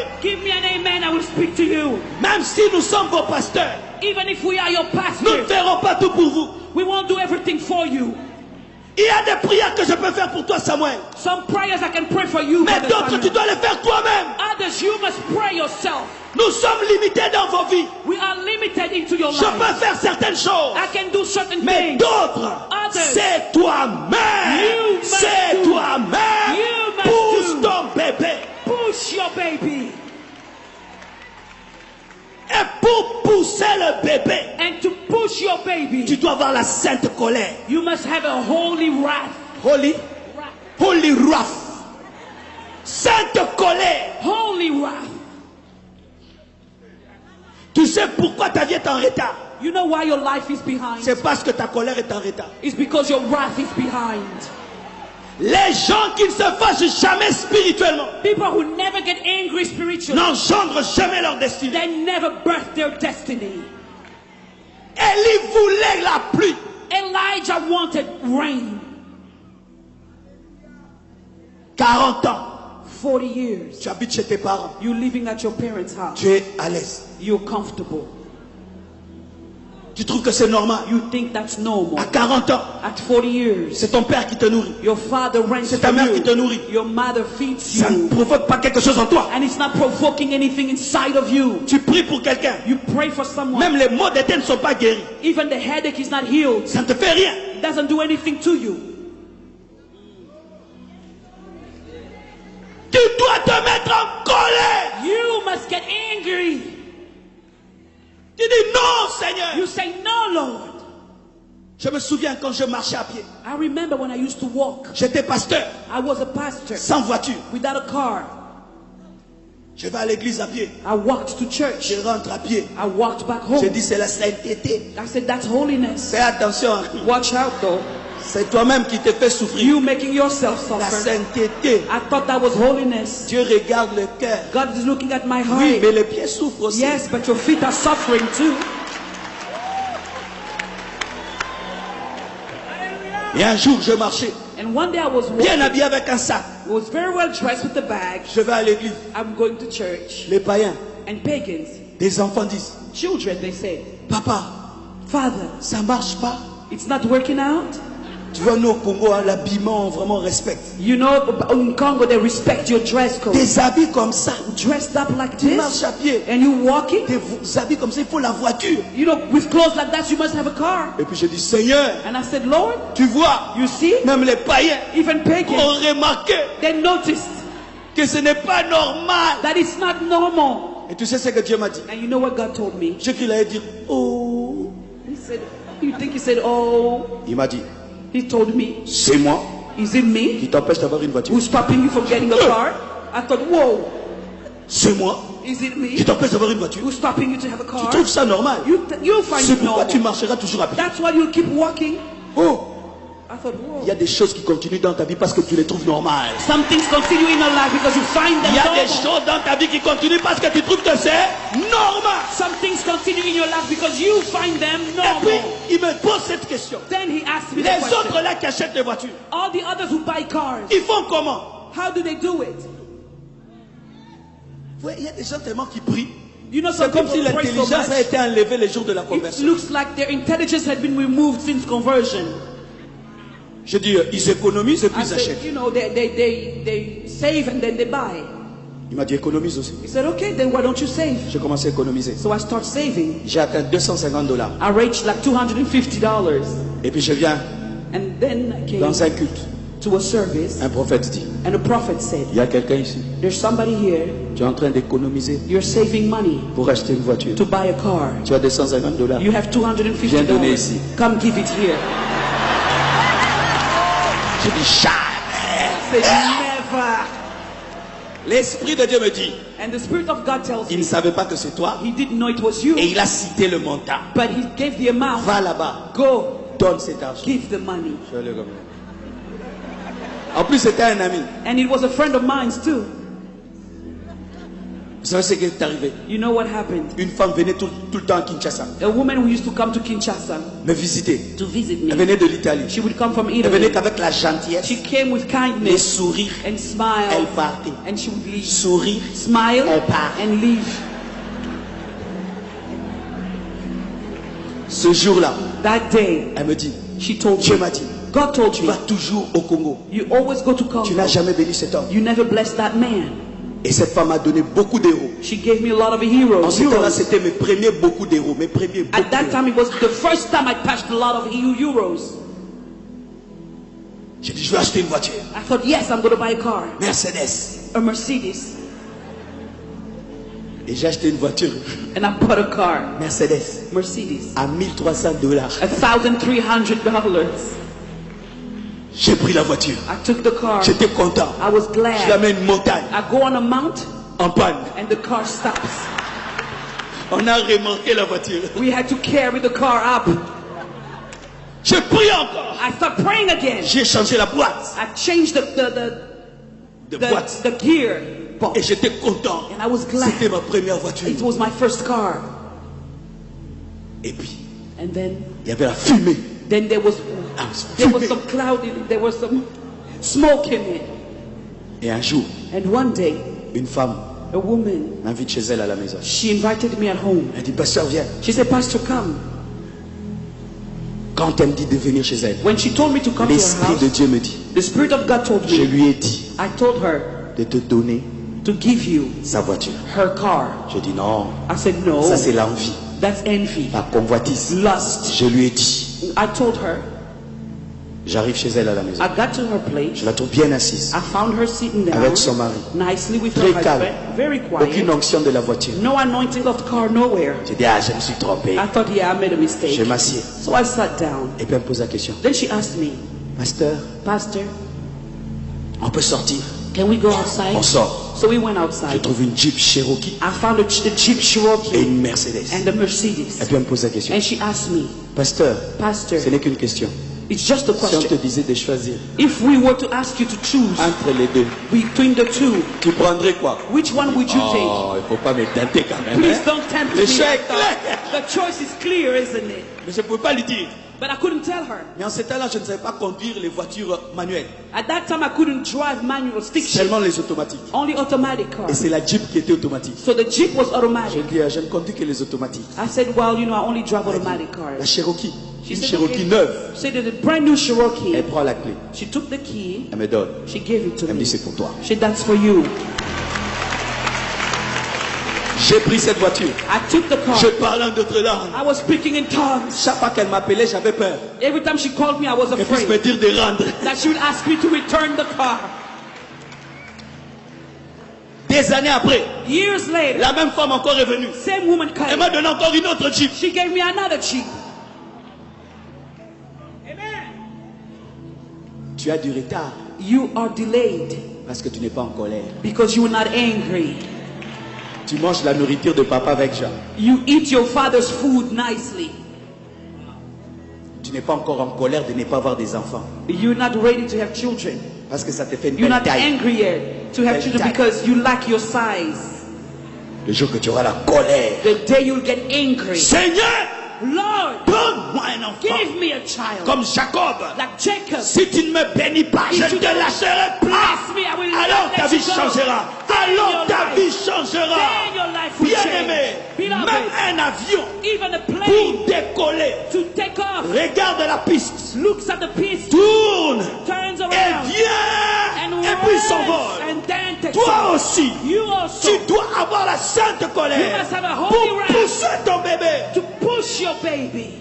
parler. Give me an amen, I will speak to you. Même si nous sommes vos pasteurs, Even if we are your nous pastor, ne ferons pas tout pour vous. we won't do everything for you. Il y a des prières que je peux faire pour toi, Samuel. Some prayers I can pray for you, Mais Brother d'autres, Samuel. tu dois les faire toi-même. Others, you must pray yourself. Nous sommes limités dans vos vies. We are limited into your Je life. peux faire certaines choses. I can do certain Mais things. d'autres, Others, c'est toi-même. You must C'est do. toi-même. You must Pousse do. ton bébé. push your baby. Et pour pousser le bébé, And to push your baby, tu dois avoir la sainte colère. you must have a holy wrath. Holy, Wrath. holy wrath. Sainte colère. Holy wrath. Tu sais pourquoi ta vie est en retard? You know why your life is behind? C'est parce que ta colère est en retard. It's because your wrath is behind. Les gens qui ne se fâchent jamais spirituellement People who never get angry spiritually, n'engendrent jamais leur destinée. they never birth their destiny. Élie voulait la pluie. Elijah wanted rain. 40 ans, 40 years. tu habites chez tes parents. You living at your parents' house. Tu es à l'aise. You're comfortable. Tu trouves que c'est normal. You think that's normal. À 40 ans, At 40 years, c'est ton père qui te nourrit. your father rents C'est ta for mère qui te you. nourrit. Your mother feeds Ça ne you. provoque pas quelque chose en toi. And it's not provoking anything inside of you. Tu pries pour quelqu'un. You pray for someone. Même les maux de tête ne sont pas guéris. Even the headache is not healed. Ça ne te fait rien. It doesn't do anything to you. Tu dois te mettre en colère. You must get angry. Tu dis non, Seigneur. You say, no, Lord. Je me souviens quand je marchais à pied. I remember when I used to walk. J'étais pasteur, I was a pastor sans voiture. without a car. Je vais à l'église à pied. I walked to church. Je rentre à pied. I walked back home. Je dis c'est la sainteté. I said, that's holiness. Fais attention. Watch out, though. C'est toi-même qui te fais souffrir. You making yourself La suffer. sainteté. I thought that was holiness. Dieu regarde le cœur. God is looking at my Oui, heart. mais les pieds souffrent aussi. Yes, but your feet are suffering too. Et un jour, je marchais, And one day I was bien walking. habillé avec un sac. I was very well dressed with a bag. Je vais à l'église. I'm going to church. Les païens, And pagans, des enfants disent, children, they say, papa, Father, ça marche pas. it's not working out. Tu vois, nous au Congo, hein, l'habillement, on vraiment respecte. You know, in Congo, they respect your dress code. Des habits comme ça, Dressed up like tu marches this, à pied. and you walking. Des habits comme ça, il faut la voiture. You know, with clothes like that, you must have a car. Et puis je dis, Seigneur, And I said, Lord, tu vois, you see, même les païens even pagans, ont remarqué they noticed que ce n'est pas normal. that it's not normal. Et tu sais ce que Dieu m'a dit? And you know what God told me? J'ai cru qu'il allait dire, oh. He said, you think he said, oh, Il m'a dit, he told me, c'est moi is it me qui t'empêche d'avoir une voiture. who's stopping you from getting a car? I thought, whoa, C'est moi is it qui me t'empêche d'avoir une voiture. who's stopping you to have a Tu car? trouves ça normal? You'll find C'est it pourquoi tu normal. marcheras toujours à pied. That's why you'll keep walking. Oh, I thought, il y a whoa. des choses qui continuent dans ta vie parce que tu les trouves normales. Some things continue in your life because you find them Il y a des normal. choses dans ta vie qui continuent parce que tu trouves que c'est normal. Some things continue in your life because you find them Et puis, normal. il me pose cette question. Then he asked me the Les question. autres là qui achètent des voitures, All the others who buy cars, ils font comment? how do they do it? Ouais, il y a des gens tellement qui prient. You know, C'est some comme si people pray so l'intelligence a much. été enlevée les jours de la It conversion. looks like their intelligence had been removed since conversion. Je dis, ils économisent et puis I ils said, achètent. you know, they save and then they buy. Il m'a dit, économise aussi. He said, okay, then why don't you save? J'ai commencé à économiser. So I start saving. J'ai atteint $250. I reached like $250. Et puis je viens And then I came dans un culte. to a service Un prophète dit, and a prophet said, il y a quelqu'un ici. there's somebody here, Tu es en train d'économiser you're saving money pour acheter une voiture. to buy a car. Tu as $250. You have Viens donner ici. $250. Come give it here. Je dis, jamais. I said, never. L'Esprit de Dieu me dit, And the Spirit of God tells il ne me, savait pas que c'est toi. he didn't know it was you, Et il a cité le montant. but he gave the amount. Va là-bas, Go, donne cet argent. give the money. Je vais le remettre. En plus, c'était un ami. And it was a friend of mine too. Vous savez ce qui est arrivé? You know what happened? Une femme venait tout le temps à Kinshasa A woman who used to come to Kinshasa me visiter. to visit Elle me. venait de l'Italie. She would come from Elle venait Italy. qu'avec la gentillesse, She came with les kindness sourires. and Elle smile, partait. and she would leave. Sourire. Smile Elle part. and leave. Ce jour-là, That day, elle me dit, she told Dieu me, m'a dit, God told tu me, vas toujours au Congo. you always go to Tu n'as Congo. jamais béni cet homme. You never blessed that man. Et cette femme m'a donné beaucoup d'héros. She gave me a lot of En heroes. ce temps-là, c'était mes premiers beaucoup d'héros. Mes premiers beaucoup At that d'héros. time, it was the first time I touched a lot of euros. J'ai dit, je vais acheter une voiture. I thought, yes, I'm going to buy a car, Mercedes. a Mercedes. Et j'ai acheté une voiture. And I bought a car, Mercedes. Mercedes, À $1,300. $1,300. J'ai pris la voiture. I took the car. J'étais content. I was Je la glad. mets une montagne. I go on a mount En panne. and the car stops. On a remorqué la voiture. We had to carry the car up. J'ai pris encore. I start praying again. J'ai changé la boîte. I changed De boîte. the gear box. Et j'étais content. And I was glad. C'était ma première voiture. It was my first car. Et puis, And then il y avait la fumée. there was some cloud in it. There was some smoke in it. Et un jour, And one day, une femme a woman, m'invite chez elle à la maison. she invited me at home. Elle dit, pasteur, viens. She said, Pastor, come. Quand elle me dit de venir chez elle, When she told me to come to her l'Esprit de house, Dieu me dit, the Spirit of God told je me, lui ai dit I told her de te donner to give you sa voiture. her car. Je dis non, I said, no, ça c'est l'envie, that's envy, la convoitise. lust. Je lui ai dit, I told her, j'arrive chez elle à la maison. I got to her Je place. la trouve bien assise, I found her sitting down avec son mari. nicely with Très her calme. husband, very Aucune quiet. onction de la voiture. No anointing of the car, nowhere. J'ai dit, ah, je me suis trompé. I thought, yeah, I made a mistake. Je m'assieds. So I sat down. Et puis elle me pose la question, Then she asked me, pasteur, Pastor, on peut sortir? can we go outside? On sort. So we went Je outside. trouve une Jeep Cherokee I found a Jeep et Cherokee une Mercedes. and a Et Mercedes. puis elle me pose la question, And she asked me, pasteur, Pastor, ce n'est qu'une question. it's just a Si on te question. disait de choisir If we were to ask you to choose entre les deux, between the two, tu prendrais quoi? which one would you take? Oh, il ne faut pas me tenter quand même. Please hein. don't tempt Le me. choix est I thought. clair. The choice is clear, isn't it? Mais je ne pouvais pas lui dire. But I couldn't tell her. Mais en ce temps-là, je ne savais pas conduire les voitures manuelles, At that time, I couldn't drive manual stick shift, seulement les automatiques. only automatic Et cars. c'est la Jeep qui était automatique. So the Jeep was Je automatic. dis, je ne conduis que les automatiques. I said, well, you know, I only drive Elle dit, automatic la cars. Cherokee, She une said, Cherokee okay. neuve. She said, a brand new Cherokee. Elle prend la clé, She took the key. elle me donne. She gave it to Elle me me. dit, c'est pour toi. She said, that's for you. J'ai pris cette voiture. I took the car. Je parlais en d'autres langues. I was speaking in tongues. Chaque fois qu'elle m'appelait, j'avais peur Every time she called me, I was qu'elle puisse me afraid dire de rendre. that she would ask me to return the car. Des années après, Years later, la même femme encore est venue. same woman Elle came. m'a donné encore une autre Jeep. She gave me another Jeep. Amen. Tu as du retard You are delayed parce que tu n'es pas en colère. because you are not angry. Tu manges la nourriture de papa avec Jean. You eat your father's food nicely. Tu n'es pas encore en colère de ne pas avoir des enfants. You're not ready to have children. Parce que ça te fait une You're belle not taille. angry yet to have Belle children taille. because you lack your size. Le jour que tu auras la colère. The day you'll get angry. Seigneur, Lord, donne-moi un enfant. give me a child. Comme Jacob. Like Jacob. Si tu ne me bénis pas, je ne te lâcherai pas. Bless me, I will Alors not ta let vie you go. changera. Then Alors your ta life- vie changera. then your life will Bien-aimé, change. Beloved, même un avion even a pour plane décoller, to take off regarde la piste, looks at the piste, tourne turns et around, vient and et puis s'envole. runs, and then takes Toi off. aussi, You also tu dois avoir la sainte You colère must have a holy pour wrath. pousser ton bébé. to push your baby.